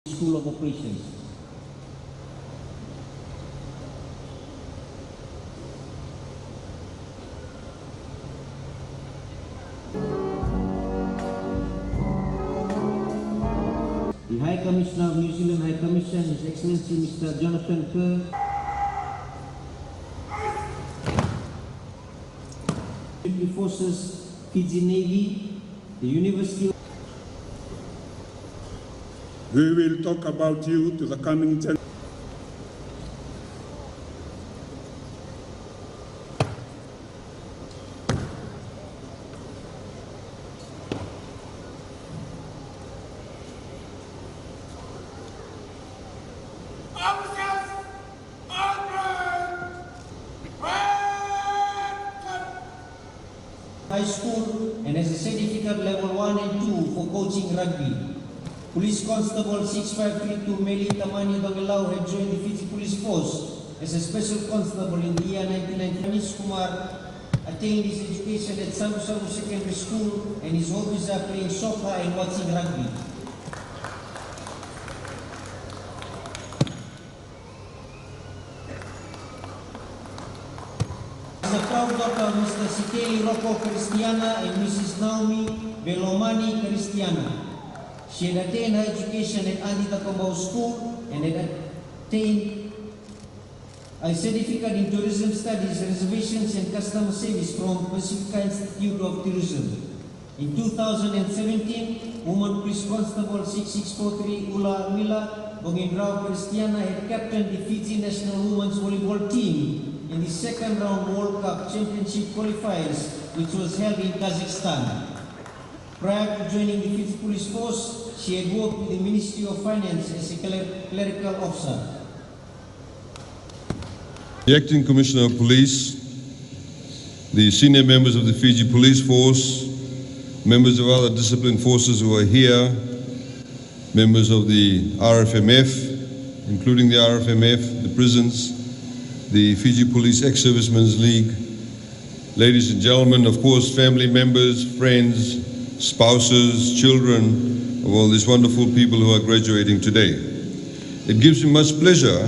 School of Operations. The High Commissioner of New Zealand High Commission, His Excellency Mr. Jonathan Kerr, Military Forces, Fiji Navy, the University. We will talk about you to the coming generation. High School and has a certificate level 1 and 2 for coaching rugby. Police Constable 6532 Meli Tamani Bangalau had joined the Fiji Police Force as a special constable in the year 1990. Anish Kumar attained his education at Sabu Sabu Secondary School and his hobbies are playing soccer and watching rugby. As a proud daughter of Mr. Sikeli Rocco Cristiana and Mrs. Naomi Belomani Cristiana, she had attained her education at Andita Kombau School and had attained a certificate in tourism studies, reservations and customer service from Pacifica Institute of Tourism. In 2017, Woman Police Constable 6643 Ula Mila Bongindrao Cristiana had captained the Fiji National Women's Volleyball Team in the second round World Cup Championship qualifiers, which was held in Kazakhstan. Prior to joining the Fiji Police Force, she had worked with the Ministry of Finance as a clerical officer. The Acting Commissioner of Police, the senior members of the Fiji Police Force, members of other disciplined forces who are here, members of the RFMF, including the RFMF, the prisons, the Fiji Police Ex-Servicemen's League, ladies and gentlemen, of course, family members, friends, spouses, children of all these wonderful people who are graduating today. It gives me much pleasure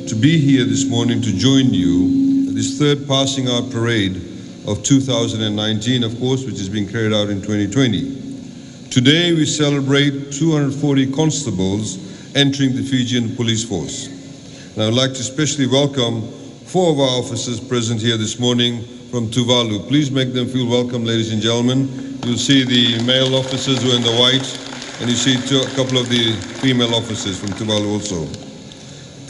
to be here this morning to join you at this third passing out parade of 2019, of course, which is being carried out in 2020. Today we celebrate 240 constables entering the Fijian police force. And I would like to especially welcome 4 of our officers present here this morning from Tuvalu. Please make them feel welcome, ladies and gentlemen. You'll see the male officers who are in the white, and you see a couple of the female officers from Tuvalu also.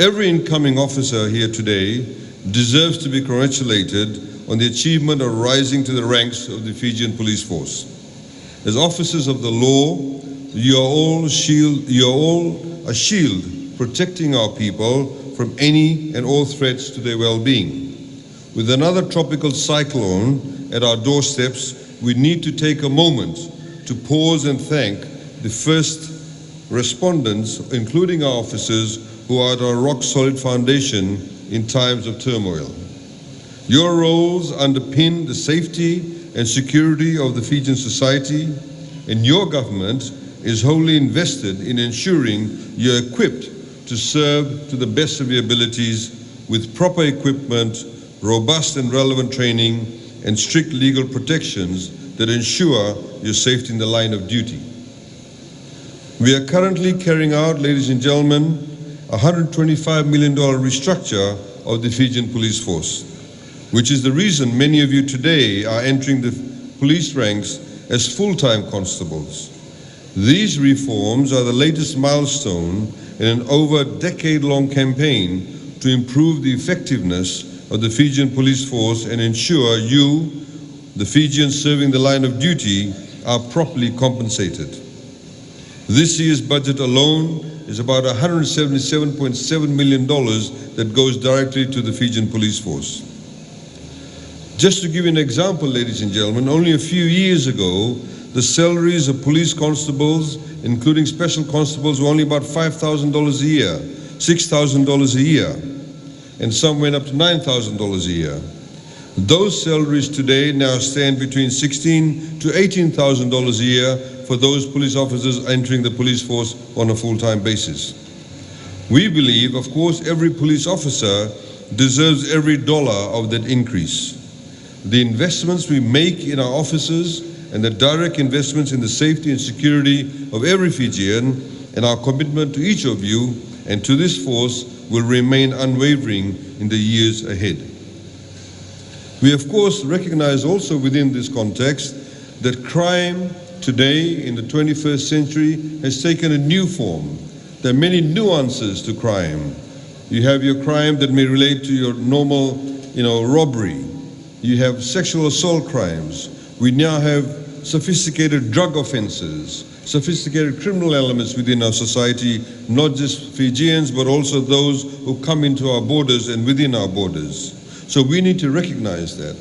Every incoming officer here today deserves to be congratulated on the achievement of rising to the ranks of the Fijian police force. As officers of the law, you are all a shield protecting our people from any and all threats to their well-being. With another tropical cyclone at our doorsteps, we need to take a moment to pause and thank the first respondents, including our officers, who are at our rock-solid foundation in times of turmoil. Your roles underpin the safety and security of the Fijian society, and your government is wholly invested in ensuring you're equipped to serve to the best of your abilities with proper equipment, robust and relevant training, and strict legal protections that ensure your safety in the line of duty. We are currently carrying out, ladies and gentlemen, a $125 million restructure of the Fijian police force, which is the reason many of you today are entering the police ranks as full-time constables. These reforms are the latest milestone in an over decade-long campaign to improve the effectiveness of the Fijian police force and ensure you, the Fijians serving the line of duty, are properly compensated. This year's budget alone is about $177.7 million that goes directly to the Fijian police force. Just to give you an example, ladies and gentlemen, only a few years ago, the salaries of police constables, including special constables, were only about $5,000 a year, $6,000 a year, and some went up to $9,000 a year. Those salaries today now stand between $16,000 to $18,000 a year for those police officers entering the police force on a full-time basis. We believe, of course, every police officer deserves every dollar of that increase. The investments we make in our officers and the direct investments in the safety and security of every Fijian and our commitment to each of you and to this force will remain unwavering in the years ahead. We of course recognize also within this context that crime today in the 21st century has taken a new form. There are many nuances to crime. You have your crime that may relate to your normal, robbery. You have sexual assault crimes. We now have sophisticated drug offenses, sophisticated criminal elements within our society, not just Fijians, but also those who come into our borders and within our borders. So we need to recognize that.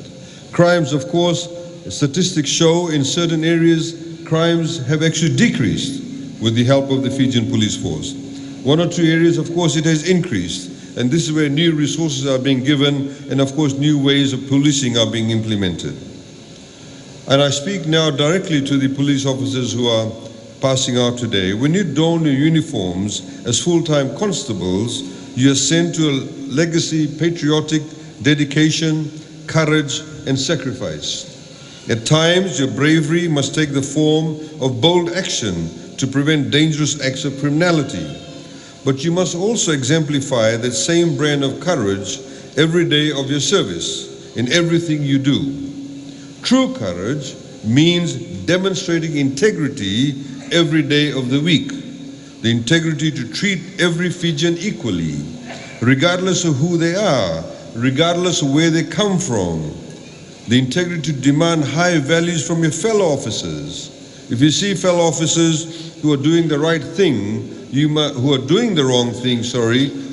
Crimes, of course, statistics show in certain areas, crimes have actually decreased with the help of the Fijian police force. One or two areas, of course, it has increased. And this is where new resources are being given and, of course, new ways of policing are being implemented. And I speak now directly to the police officers who are passing out today. When you don your uniforms as full-time constables, you are sent to a legacy, patriotic dedication, courage, and sacrifice. At times, your bravery must take the form of bold action to prevent dangerous acts of criminality. But you must also exemplify that same brand of courage every day of your service, in everything you do. True courage means demonstrating integrity every day of the week. The integrity to treat every Fijian equally, regardless of who they are, regardless of where they come from. The integrity to demand high values from your fellow officers. If you see fellow officers who are doing the right thing, who are doing the wrong thing,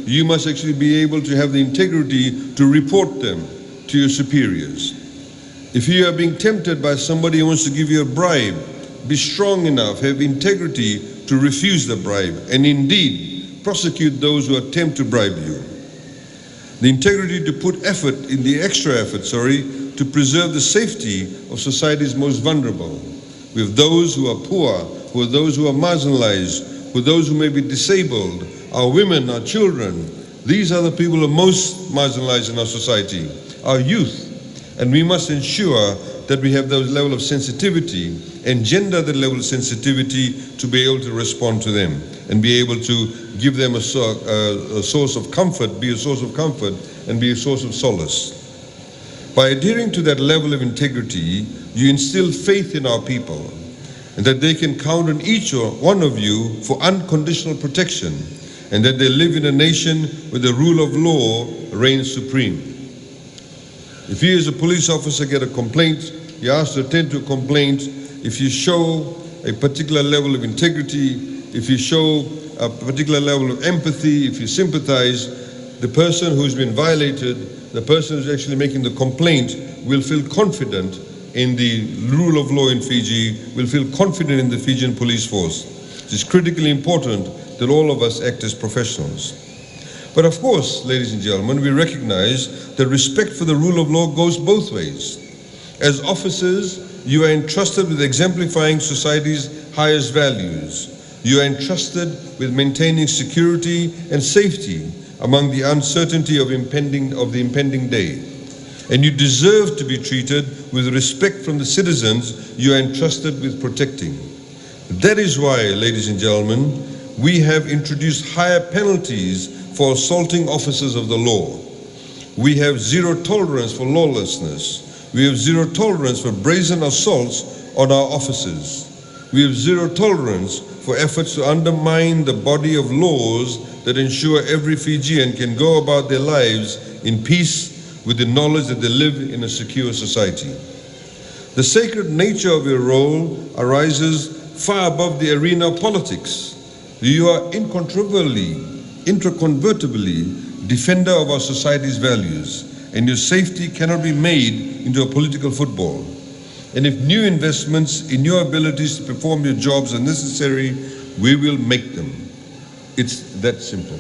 you must actually be able to have the integrity to report them to your superiors. If you are being tempted by somebody who wants to give you a bribe, be strong enough, have integrity to refuse the bribe, and indeed prosecute those who attempt to bribe you. The integrity to put effort in the extra effort, to preserve the safety of society's most vulnerable. We have those who are poor, who are those who are marginalized, who are those who may be disabled, our women, our children. These are the people who are most marginalized in our society, our youth. And we must ensure that we have those level of sensitivity, engender the level of sensitivity to be able to respond to them and be able to give them a source of comfort, be a source of comfort and be a source of solace. By adhering to that level of integrity, you instill faith in our people and that they can count on each one of you for unconditional protection and that they live in a nation where the rule of law reigns supreme. If you as a police officer get a complaint, you're asked to attend to a complaint. If you show a particular level of integrity, if you show a particular level of empathy, if you sympathize, the person who's been violated, the person who's actually making the complaint will feel confident in the rule of law in Fiji, will feel confident in the Fijian police force. It is critically important that all of us act as professionals. But of course, ladies and gentlemen, we recognize that respect for the rule of law goes both ways. As officers, you are entrusted with exemplifying society's highest values. You are entrusted with maintaining security and safety among the uncertainty of the impending day. And you deserve to be treated with respect from the citizens you are entrusted with protecting. That is why, ladies and gentlemen, we have introduced higher penalties for assaulting officers of the law. We have zero tolerance for lawlessness. We have zero tolerance for brazen assaults on our officers. We have zero tolerance for efforts to undermine the body of laws that ensure every Fijian can go about their lives in peace with the knowledge that they live in a secure society. The sacred nature of your role arises far above the arena of politics. You are incontrovertibly defender of our society's values, and your safety cannot be made into a political football. And if new investments in your abilities to perform your jobs are necessary, we will make them. It's that simple.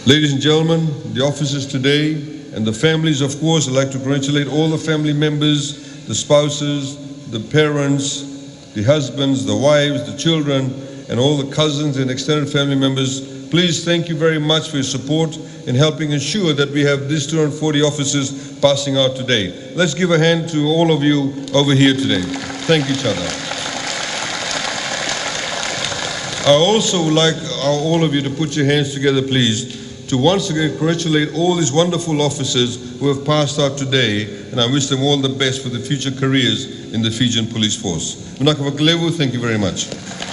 Ladies and gentlemen, the officers today And the families, of course, I'd like to congratulate all the family members, the spouses, the parents, the husbands, the wives, the children, and all the cousins and extended family members. Please, thank you very much for your support in helping ensure that we have these 240 officers passing out today. Let's give a hand to all of you over here today. Thank each other. I also would like all of you to put your hands together, please, to once again congratulate all these wonderful officers who have passed out today, and I wish them all the best for the future careers in the Fijian police force. Thank you very much.